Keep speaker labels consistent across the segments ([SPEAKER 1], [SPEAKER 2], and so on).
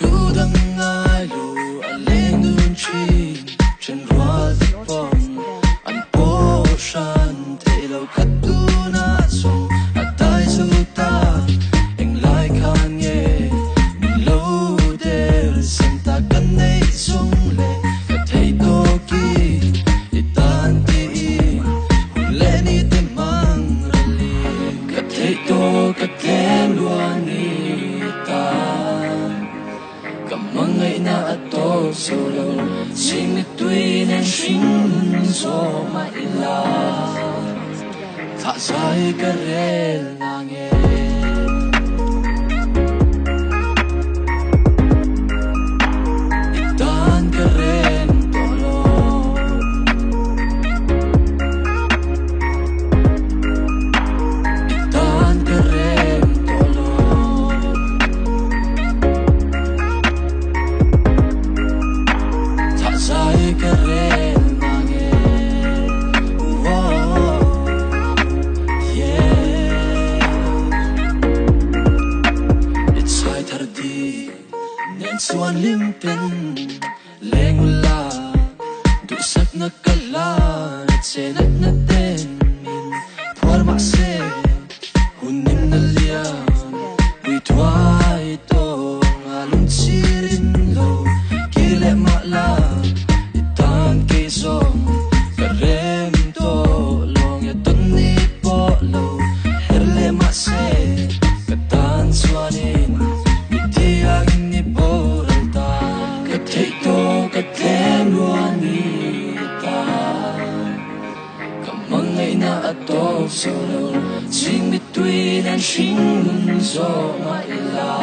[SPEAKER 1] tu đăng ai lu lên đun chi trên hoa dịch bom anh po shan thế lâu cắt tu na song à tai su ta anh lại khan nghe mình lâu để xem ta cần nay sung lệ cả thấy to ki để tan ti lên đi tìm mang ra li cả thấy to cả thêm luôn đi ta cảm ngày na to solo xin mi tuy nên xin so mai la thả sai cái rel na nghe tan cái rel tolo tan cái rel tolo thả sai cái rel na nghe Suan lim pen leng la du sat na kala che nat na ten min por ma se hunin na lia wi twai to alun chirin lo kile ma la itan ke so karem to long ya ton ni po lo herle ma se katan suanin to solo sing between and sing so mai la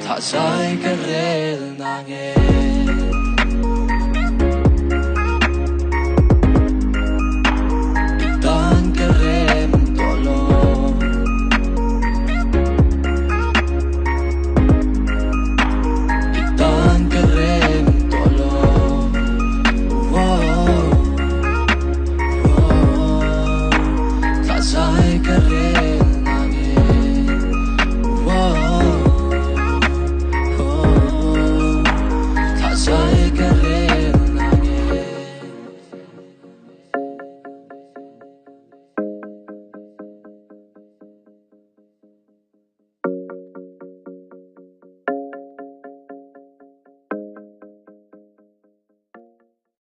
[SPEAKER 1] thả sai cái rel na nghe